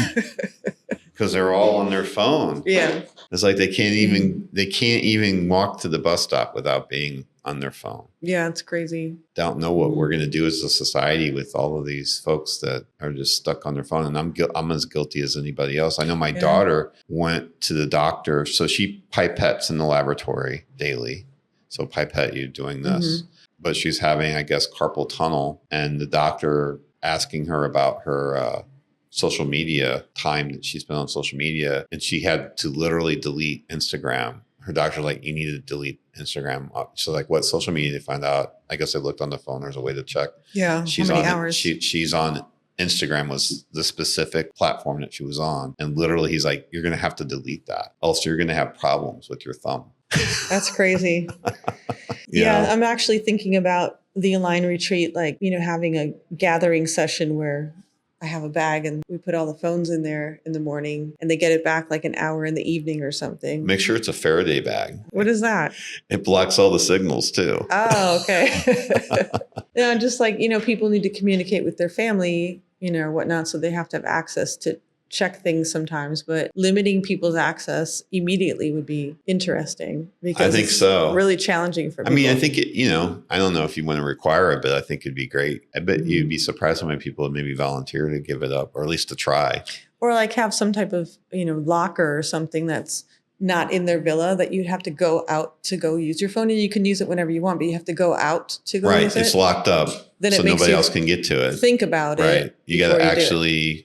because they're all on their phone. Yeah. It's like they can't even walk to the bus stop without being on their phone. Yeah, it's crazy. Don't know what we're going to do as a society with all of these folks that are just stuck on their phone. And I'm as guilty as anybody else. I know my daughter went to the doctor. So she pipettes in the laboratory daily. So pipette, you doing this. But she's having, I guess, carpal tunnel. And the doctor asking her about her social media time that she spent on social media. And she had to literally delete Instagram. Her doctor's like, you need to delete Instagram. She's like, what social media did they find out? I guess I looked on the phone. There's a way to check. Yeah. She's how many on hours? She's on Instagram was the specific platform that she was on. And literally he's like, you're going to have to delete that. Else you're going to have problems with your thumb. That's crazy. Yeah, I'm actually thinking about the Align retreat, like, having a gathering session where I have a bag and we put all the phones in there in the morning and they get it back like an hour in the evening or something. Make sure it's a Faraday bag. What is that? It blocks all the signals too. Oh, okay. Just like, people need to communicate with their family, or whatnot. So they have to have access to check things sometimes, but limiting people's access immediately would be interesting because I think so. Really challenging for people. I mean, I think I don't know if you want to require it, but I think it'd be great. I bet you'd be surprised how many people would maybe volunteer to give it up, or at least to try. Or like have some type of, locker or something that's not in their villa that you'd have to go out to go use your phone, and you can use it whenever you want, but you have to go out to go use it. Right. It's locked up Then so it makes nobody you else can get to it. Think about it. Right. You got to actually...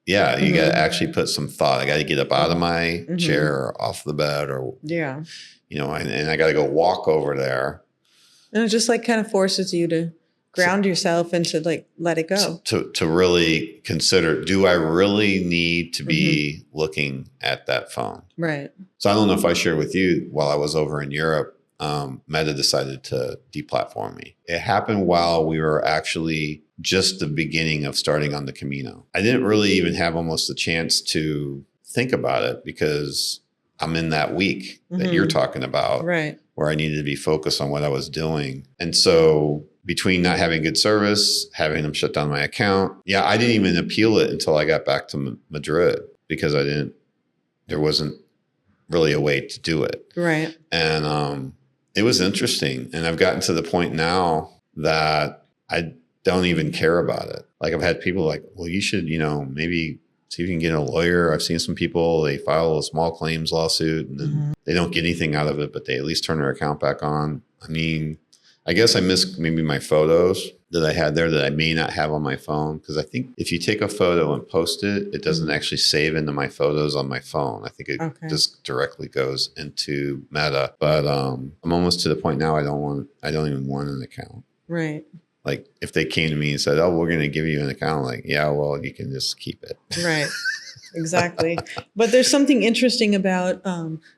Yeah, you got to Mm-hmm. actually put some thought. I got to get up out of my chair or off the bed, or and I got to go walk over there. And it just like kind of forces you to ground yourself and to like let it go. To really consider, do I really need to be looking at that phone? Right. So I don't know if I shared with you, while I was over in Europe, Meta decided to deplatform me. It happened while we were actually just the beginning of starting on the Camino. I didn't really even have almost a chance to think about it because I'm in that week that you're talking about, right, where I needed to be focused on what I was doing. And so between not having good service, having them shut down my account, I didn't even appeal it until I got back to Madrid because there wasn't really a way to do it. Right. And it was interesting. And I've gotten to the point now that I don't even care about it. Like I've had people like, well, you should, maybe see if you can get a lawyer. I've seen some people, they file a small claims lawsuit and then they don't get anything out of it, but they at least turn their account back on. I mean, I guess I miss maybe my photos that I had there that I may not have on my phone. Because I think if you take a photo and post it, it doesn't actually save into my photos on my phone. I think it just directly goes into Meta. But I'm almost to the point now I don't even want an account. Right. Like if they came to me and said, "Oh, we're going to give you an account," like, yeah, well, you can just keep it. Right. Exactly. But there's something interesting about,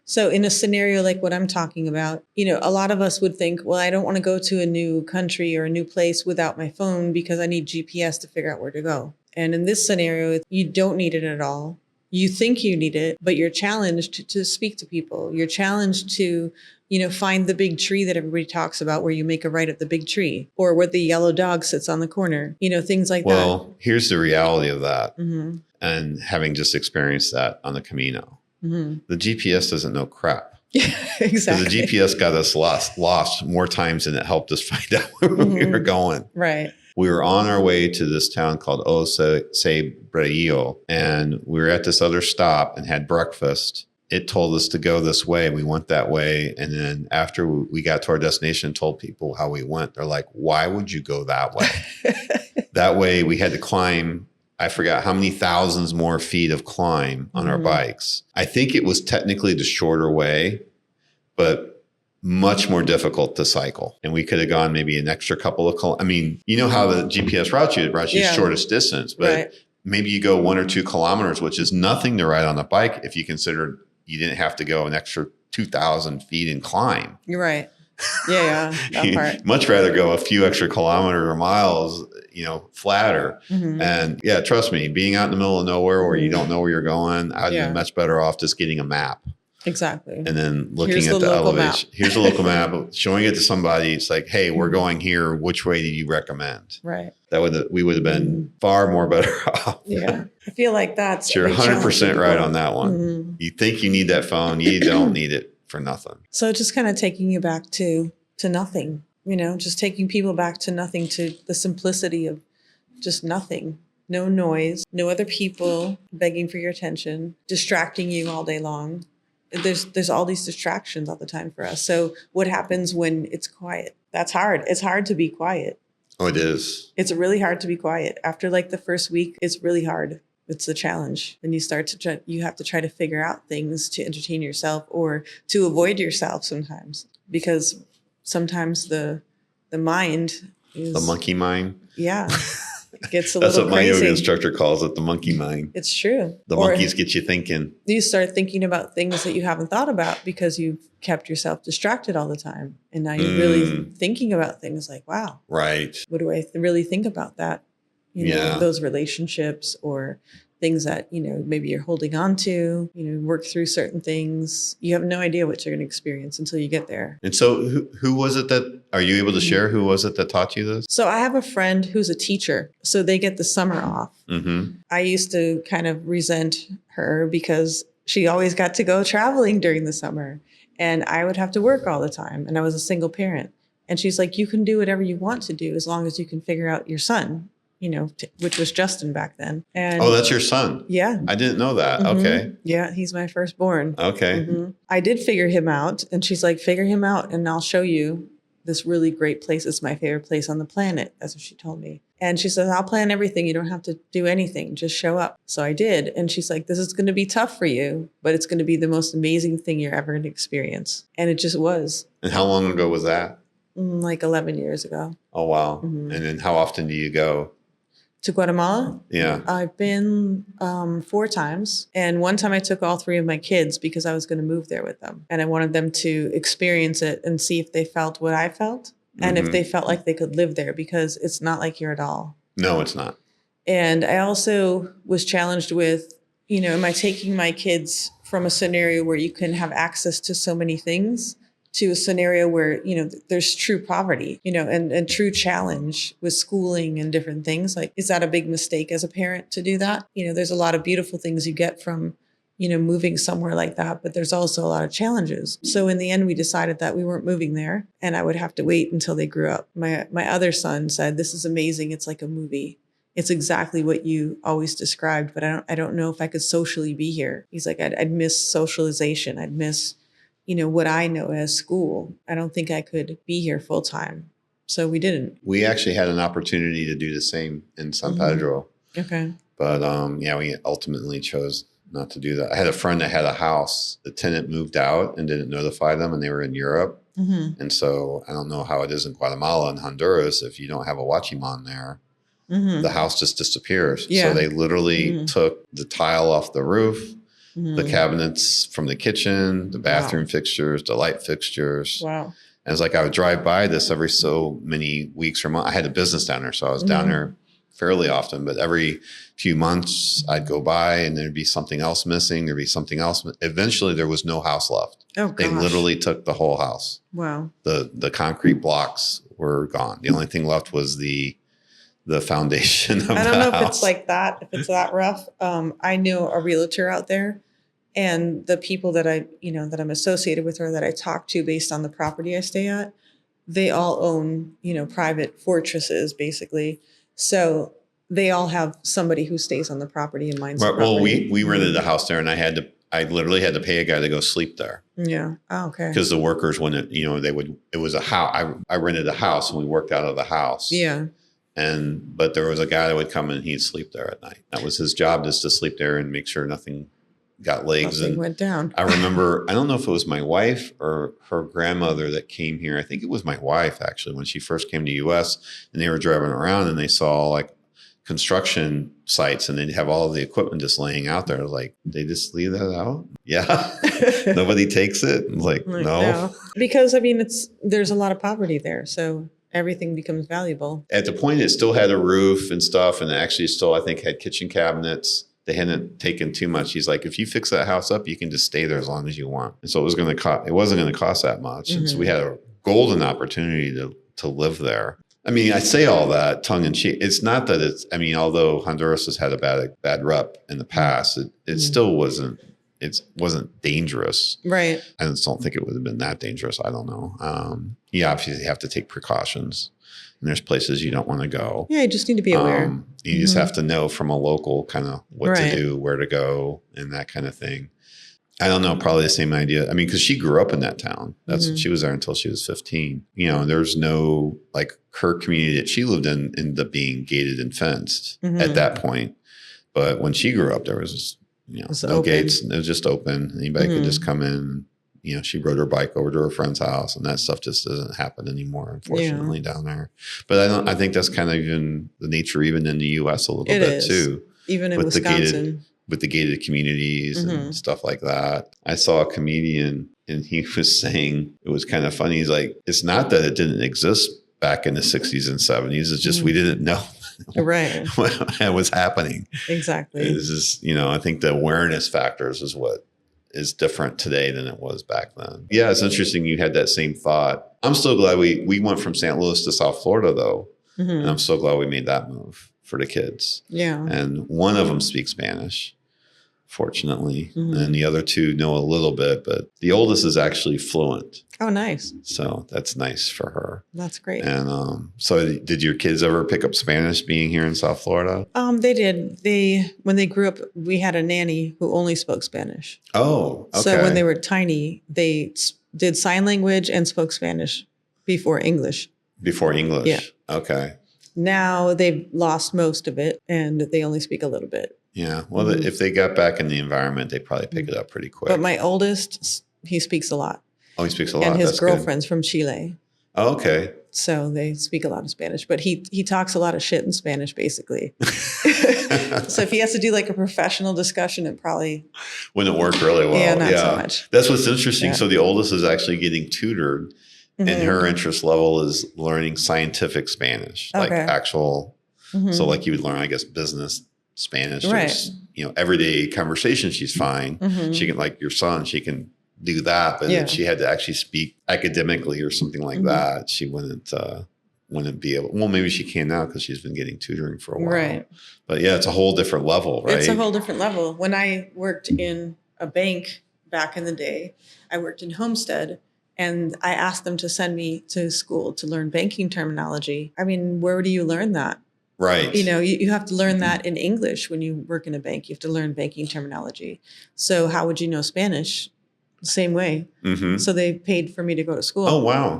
so in a scenario like what I'm talking about, a lot of us would think, well, I don't want to go to a new country or a new place without my phone because I need GPS to figure out where to go. And in this scenario, you don't need it at all. You think you need it, but you're challenged to speak to people. You're challenged to, find the big tree that everybody talks about where you make a right at the big tree or where the yellow dog sits on the corner, things like that. Well, here's the reality of that. And having just experienced that on the Camino, the GPS doesn't know crap. Exactly. The GPS got us lost more times than it helped us find out where we were going. Right. We were on our way to this town called Sebrillo, and we were at this other stop and had breakfast. It told us to go this way. We went that way. And then after we got to our destination, told people how we went. They're like, why would you go that way? That way we had to climb, I forgot how many thousands more feet of climb on our bikes. I think it was technically the shorter way, but much more difficult to cycle. And we could have gone maybe an extra couple of kilometers. I mean, you know how the GPS routes you shortest distance, but maybe you go 1 or 2 kilometers, which is nothing to ride on a bike if you consider you didn't have to go an extra 2,000 feet and climb. You're right. Yeah. That part. Much rather go a few extra kilometers or miles, flatter. And trust me, being out in the middle of nowhere where you don't know where you're going, I'd be much better off just getting a map. Exactly. And then looking at the elevation. Here's a local map, showing it to somebody. It's like, hey, we're going here. Which way do you recommend? Right. We would have been far more better off. Yeah. I feel like that's. You're 100% right on that one. You think you need that phone. You don't need it for nothing. So just kind of taking you back to nothing, just taking people back to nothing, to the simplicity of just nothing. No noise, no other people begging for your attention, distracting you all day long. There's all these distractions all the time for us. So what happens when it's quiet? That's hard. It's hard to be quiet. Oh, it is. It's really hard to be quiet. After like the first week, it's really hard. It's the challenge. And you have to try to figure out things to entertain yourself or to avoid yourself sometimes, because sometimes the mind is the monkey mind. Yeah. It gets a That's little what my yoga crazy. instructor calls it, the monkey mind. It's true. The Or monkeys get you thinking. you start thinking about things that you haven't thought about because you've kept yourself distracted all the time. And now you're really thinking about things like, wow, Right. what do I really think about that? You know, Yeah. those relationships or things that, you know, maybe you're holding on to, you know, work through certain things. You have no idea what you're going to experience until you get there. And so who was it that, are you able to share who was it that taught you this? So I have a friend who's a teacher, so they get the summer off. Mm-hmm. I used to kind of resent her because she always got to go traveling during the summer and I would have to work all the time. And I was a single parent. And she's like, you can do whatever you want to do as long as you can figure out your son, you know, which was Justin back then. And Oh, that's your son. yeah. I didn't know that. Mhm. Okay. Yeah, he's my firstborn. Okay. Mhm. I did figure him out. And she's like, figure him out and I'll show you this really great place. It's my favorite place on the planet. That's what she told me. And she says, I'll plan everything. You don't have to do anything. Just show up. So I did. And she's like, this is going to be tough for you, but it's going to be the most amazing thing you're ever going to experience. And it just was. And how long ago was that? Like 11 years ago. Oh, wow. Mhm. And then how often do you go? To Guatemala? Yeah. I've been 4 times. And one time I took all 3 of my kids because I was going to move there with them. And I wanted them to experience it and see if they felt what I felt. And if Mhm. they felt like they could live there, because it's not like here at all. No, it's not. And I also was challenged with, you know, am I taking my kids from a scenario where you can have access to so many things to a scenario where, you know, there's true poverty, you know, and true challenge with schooling and different things? Like, is that a big mistake as a parent to do that? You know, there's a lot of beautiful things you get from, you know, moving somewhere like that, but there's also a lot of challenges. So in the end, we decided that we weren't moving there and I would have to wait until they grew up. My other son said, this is amazing. It's like a movie. It's exactly what you always described, but I don't know if I could socially be here. He's like, I'd miss socialization. I'd miss, you know, what I know as school. I don't think I could be here full time. So we didn't. We actually had an opportunity to do the same in San Mhm. Pedro, Okay. but yeah, we ultimately chose not to do that. I had a friend that had a house. The tenant moved out and didn't notify them, and they were in Europe. Mm-hmm. And so I don't know how it is in Guatemala and Honduras. If you don't have a watchman there, Mm-hmm. the house just disappears. Yeah. So they literally Mhm. took the tile off the roof, Mm-hmm. the cabinets from the kitchen, the bathroom fixtures, the light fixtures. Wow. And it's like I would drive by this every so many weeks or months. I had a business down there, so I was down Mhm. there fairly often. But every few months, I'd go by and there'd be something else missing. There'd be something else. Eventually, there was no house left. Oh, They gosh. literally took the whole house. Wow. The concrete blocks were gone. The only thing left was the foundation of the house. I don't know if it's like that, if it's that rough. I know a realtor out there, and the people that that I'm associated with or that I talk to based on the property I stay at, they all own, you know, private fortresses basically. So they all have somebody who stays on the property and minds the Right, well, property. we rented a house there, and I literally had to pay a guy to go sleep there Yeah. Oh, okay. because the workers wouldn't. You know, it was a house. I rented a house, and we worked out of the house. Yeah. But there was a guy that would come and he'd sleep there at night. That was his job, just to sleep there and make sure nothing got legs. Nothing And went down. I remember, I don't know if it was my wife or her grandmother that came here. I think it was my wife actually, when she first came to US, and they were driving around and they saw like construction sites and they'd have all of the equipment just laying out there. Like, they just leave that out? Yeah. Nobody takes it. I'm like, no. Because I mean, there's a lot of poverty there, so everything becomes valuable. At the point, it still had a roof and stuff, and it actually still, I think, had kitchen cabinets. They hadn't taken too much. He's like, if you fix that house up, you can just stay there as long as you want. And so it wasn't going to cost that much. And so we had a golden opportunity to live there. I mean, I say all that tongue in cheek. It's not that it's, I mean, although Honduras has had a bad rep in the past, it still wasn't dangerous. Right. I just don't think it would have been that dangerous. I don't know. You obviously have to take precautions, and there's places you don't want to go. Yeah, you just need to be aware. You just have to know from a local kind of what Right. to do, where to go, and that kind of thing. I don't know, probably the same idea. I mean, because she grew up in that town. She was there until she was 15. You know, there's no, like, her community that she lived in ended up being gated and fenced at that point. But when she grew up, there was, you know, It's no open. gates. It was just open. Anybody could just come in, she rode her bike over to her friend's house, and that stuff just doesn't happen anymore, unfortunately, down there. But I think that's kind of even the nature, even in the U.S. a little bit too. Even in Wisconsin. With the gated communities and stuff like that. I saw a comedian and he was saying, it was kind of funny. He's like, it's not that it didn't exist back in the 60s and 70s. It's just we didn't know right what was happening. Exactly. It's just, I think the awareness factors is what is different today than it was back then. Yeah, it's interesting you had that same thought. I'm so glad we went from St. Louis to South Florida, though. And I'm so glad we made that move for the kids. Yeah. And one of them speaks Spanish, fortunately. And the other two know a little bit, but the oldest is actually fluent. Oh, nice. So that's nice for her. That's great. And so did your kids ever pick up Spanish being here in South Florida? They did. When they grew up, we had a nanny who only spoke Spanish. Oh, okay. So when they were tiny, they did sign language and spoke Spanish before English. Before English? Yeah. Okay. Now they've lost most of it and they only speak a little bit. Yeah. Well, if they got back in the environment, they probably pick it up pretty quick. But my oldest, he speaks a lot. Oh, he speaks a lot. And his That's girlfriend's from Chile. Oh, okay. So they speak a lot of Spanish, but he talks a lot of shit in Spanish, basically. So if he has to do like a professional discussion, it probably wouldn't work really well. Yeah, not so much. That's what's interesting. Yeah. So the oldest is actually getting tutored, and her interest level is learning scientific Spanish, like actual. So like you would learn, I guess, business Spanish. Right. Everyday conversation, she's fine. She can, like your son, she can do that. But if she had to actually speak academically or something like that, she wouldn't be able. Well, maybe she can now because she's been getting tutoring for a while. Right. But yeah, it's a whole different level, right? It's a whole different level. When I worked in a bank back in the day, I worked in Homestead. And I asked them to send me to school to learn banking terminology. I mean, where do you learn that? Right. You have to learn that in English when you work in a bank. You have to learn banking terminology. So how would you know Spanish? The same way. So they paid for me to go to school. Oh, wow.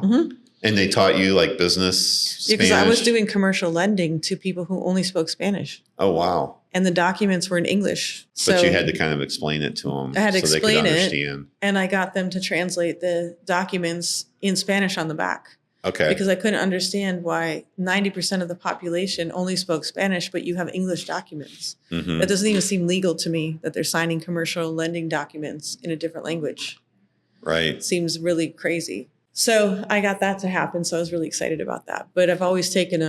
And they taught you like business Spanish? Because I was doing commercial lending to people who only spoke Spanish. Oh, wow. And the documents were in English. But you had to kind of explain it to them. I had to explain they could understand. And I got them to translate the documents in Spanish on the back. Okay. Because I couldn't understand why 90% of the population only spoke Spanish, but you have English documents. That doesn't even seem legal to me that they're signing commercial lending documents in a different language. Right. It seems really crazy. So I got that to happen. So I was really excited about that. But I've always taken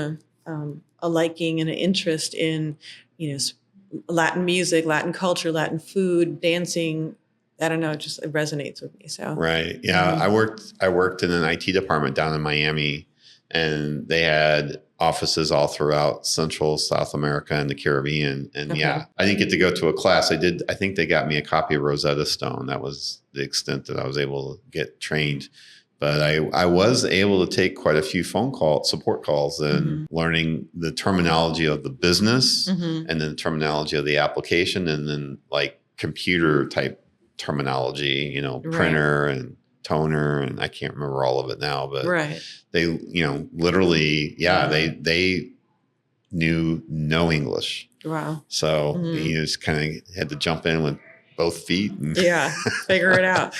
a liking and an interest in, Latin music, Latin culture, Latin food, dancing. I don't know. It resonates with me. So right. Yeah. I worked in an IT department down in Miami, and they had offices all throughout Central, South America, and the Caribbean. And I didn't get to go to a class. I think they got me a copy of Rosetta Stone. That was the extent that I was able to get trained. But I was able to take quite a few support calls, and learning the terminology of the business, and then the terminology of the application, and then like computer type terminology, printer and toner, and I can't remember all of it now, but they, literally, they knew no English. Wow. So you just kind of had to jump in with both feet and figure it out.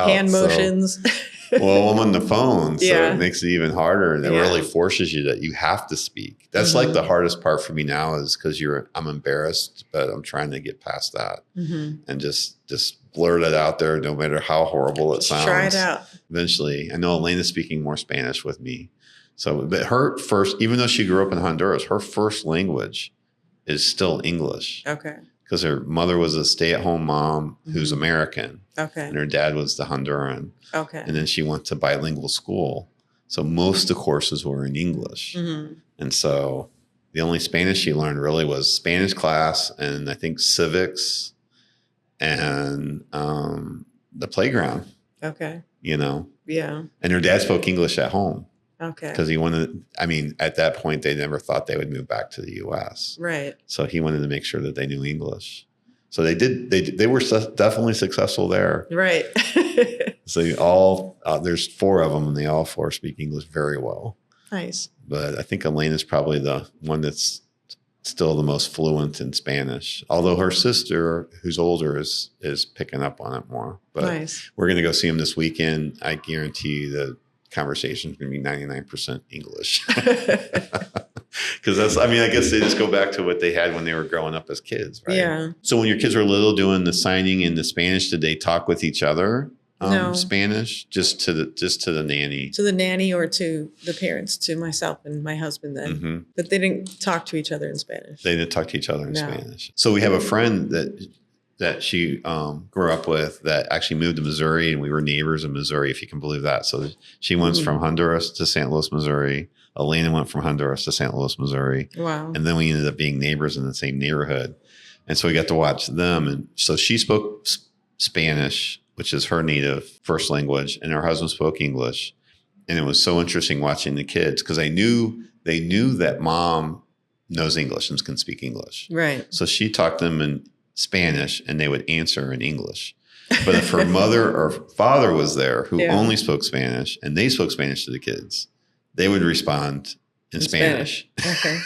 Hand motions. Well, I'm on the phone, so it makes it even harder, and it really forces you that you have to speak. That's like the hardest part for me now, is because I'm embarrassed, but I'm trying to get past that and just blurt it out there, no matter how horrible it sounds. Try it out. Eventually, I know Elena's speaking more Spanish with me, but her first, even though she grew up in Honduras, her first language is still English. Okay. Because her mother was a stay-at-home mom who's American. Okay. And her dad was the Honduran. Okay. And then she went to bilingual school. So most of the courses were in English. And so the only Spanish she learned really was Spanish class, and I think civics, and the playground. Okay. Yeah. And her dad spoke English at home. Okay. Because he wanted, at that point, they never thought they would move back to the U.S. Right. So he wanted to make sure that they knew English. So they did. They were definitely successful there. Right. So there's 4 of them, and they all 4 speak English very well. Nice. But I think Elena's probably the one that's still the most fluent in Spanish. Although her sister, who's older, is picking up on it more. But Nice. we're going to go see them this weekend. I guarantee you the conversation is going to be 99% English. Because I guess they just go back to what they had when they were growing up as kids, right? Yeah. So when your kids were little doing the signing in the Spanish, did they talk with each other? No. Spanish, just to the nanny. To the nanny or to the parents, to myself and my husband then. Mm-hmm. But they didn't talk to each other in Spanish. They didn't talk to each other in No. Spanish. So we have a friend that she grew up with that actually moved to Missouri, and we were neighbors in Missouri, if you can believe that. So she went from Honduras to St. Louis, Missouri. Elena went from Honduras to St. Louis, Missouri. Wow. And then we ended up being neighbors in the same neighborhood. And so we got to watch them. And so she spoke Spanish, which is her native first language, and her husband spoke English. And it was so interesting watching the kids because they knew that mom knows English and can speak English. Right. So she talked to them in Spanish and they would answer in English. But if her mother or father was there who only spoke Spanish and they spoke Spanish to the kids, they would respond in Spanish. Okay.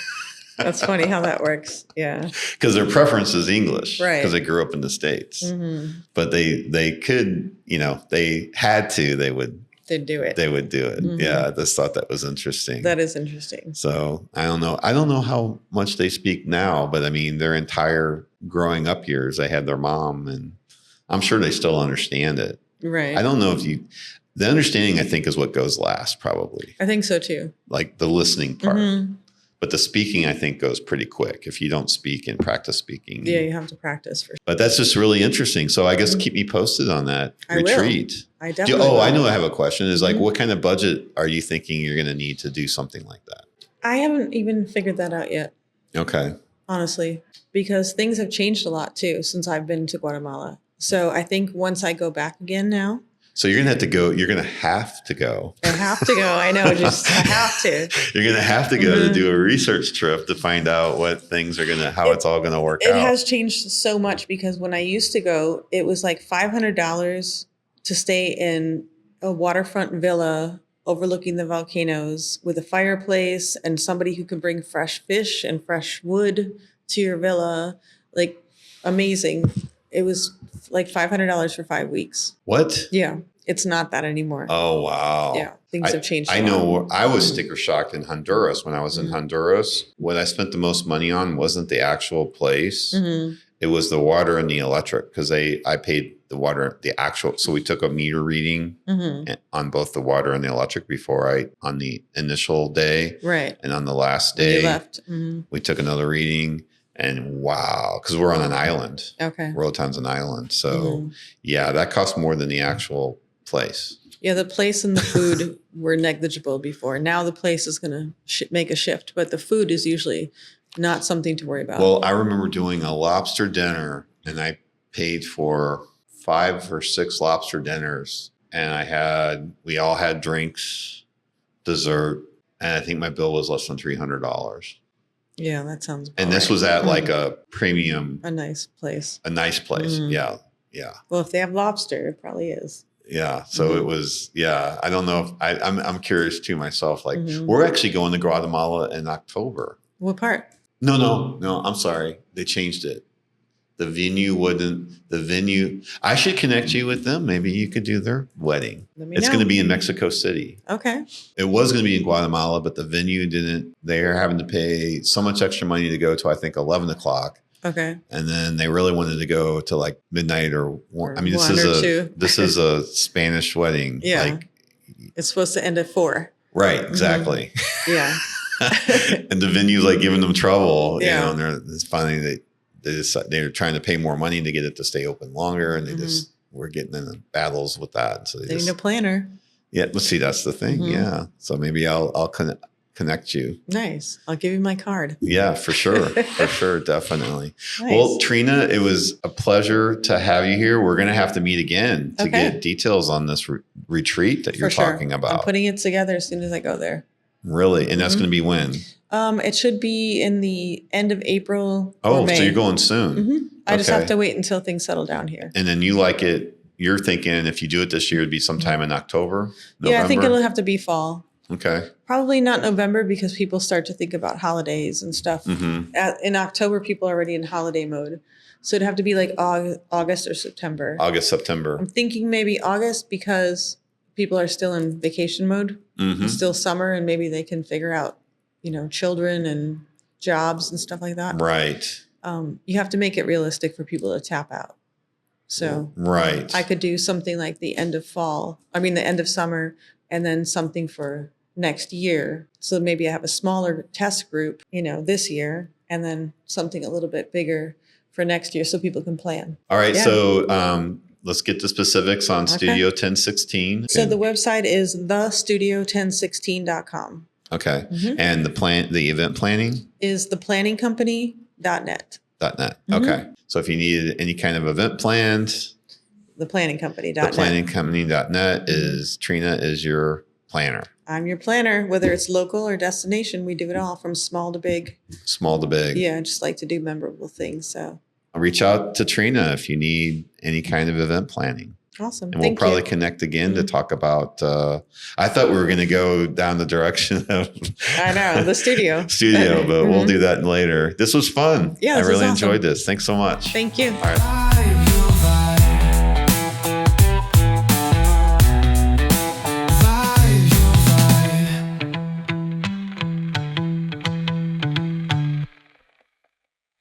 That's funny how that works. Yeah. Because their preference is English. Right. Because they grew up in the States. Mm-hmm. But they could, they had to, they would do it. They would do it. Mm-hmm. Yeah. I just thought that was interesting. That is interesting. So I don't know how much they speak now, but I mean, their entire growing up years, they had their mom, and I'm sure they still understand it. Right. I don't know the understanding, I think, is what goes last, probably. I think so too. Like the listening part. Mm-hmm. But the speaking, I think, goes pretty quick if you don't speak and practice speaking. Yeah, you have to practice for sure. But that's just really interesting. So I guess keep me posted on that retreat. I definitely will. I know I have a question. Is like, what kind of budget are you thinking you're going to need to do something like that? I haven't even figured that out yet. Okay. Honestly, because things have changed a lot too since I've been to Guatemala. So I think once I go back again now. So you're going to have to go. You're going to have to go. I have to go. I know. I have to. You're going to have to go to do a research trip to find out what things are how it's all going to work out. It has changed so much because when I used to go, it was like $500 to stay in a waterfront villa overlooking the volcanoes with a fireplace and somebody who can bring fresh fish and fresh wood to your villa. Like, amazing. It was like $500 for 5 weeks. What? Yeah. It's not that anymore. Oh, wow. Yeah. Things have changed. I know. I was sticker shocked in Honduras. When I was in Honduras, what I spent the most money on wasn't the actual place. Mm-hmm. It was the water and the electric, because I paid the water, the actual. So we took a meter reading on both the water and the electric on the initial day. Right. And on the last day, when you left. We took another reading. And wow, because we're on an island. Okay. Roatan's an island. So yeah, that cost more than the actual place. Yeah, the place and the food were negligible before. Now the place is going to make a shift, but the food is usually not something to worry about. Well, I remember doing a lobster dinner, and I paid for 5 or 6 lobster dinners, and we all had drinks, dessert, and I think my bill was less than $300. Yeah, that sounds And this was at like a premium. A nice place. Yeah. Yeah. Well, if they have lobster, it probably is. Yeah. So it was, I don't know if I'm curious too myself. Like we're actually going to Guatemala in October. What part? No, I'm sorry. They changed it. The venue. I should connect you with them. Maybe you could do their wedding. It's going to be in Mexico City. Okay. It was going to be in Guatemala, but the venue didn't. They're having to pay so much extra money to go to, I think, 11 o'clock. Okay. And then they really wanted to go to like midnight or 1. I mean, this is a Spanish wedding. Yeah. Like, it's supposed to end at 4. Right. Exactly. Yeah. And the venue's like giving them trouble. Yeah. You know, and it's finally they're trying to pay more money to get it to stay open longer, and they just were getting in battles with that. So they need a planner. Yeah, let's see. That's the thing. Yeah. So maybe I'll connect you. Nice. I'll give you my card. Yeah, for sure. For sure. Definitely. Nice. Well, Trina, it was a pleasure to have you here. We're going to have to meet again to get details on this retreat that you're talking about. I'm putting it together as soon as I go there. Really? And that's going to be when? It should be in the end of April. Oh, so you're going soon. I just have to wait until things settle down here. And then you like it. You're thinking if you do it this year, it'd be sometime in October, November? Yeah, I think it'll have to be fall. Okay. Probably not November because people start to think about holidays and stuff. Mm-hmm. In October, people are already in holiday mode. So it'd have to be like August or September. August, September. I'm thinking maybe August because people are still in vacation mode. Mm-hmm. It's still summer and maybe they can figure out, children and jobs and stuff like that. Right. You have to make it realistic for people to tap out. So right. I could do something like the end of summer, and then something for next year. So maybe I have a smaller test group, this year, and then something a little bit bigger for next year so people can plan. All right. Yeah. So let's get to specifics on Okay. Studio 1016. So the website is thestudio1016.com. Okay. Mhm. And the event planning? Is theplanningscompany.net. .net. Mhm. Okay. So if you need any kind of event planned, Theplanningscompany.net. theplanningscompany.net is Trina is your planner, I'm your planner, whether it's local or destination. We do it all from small to big. small to big. Yeah, I just like to do memorable things. So Reach out to Trina if you need any kind of event planning. awesome. And we'll Thank probably you. connect again to Mhm. talk about, I thought we were going to go down the direction of I know, the studio. studio, but we'll Mhm. do that later. This was fun. Yeah, I this was really awesome. enjoyed this. Thanks so much. Thank you. All right.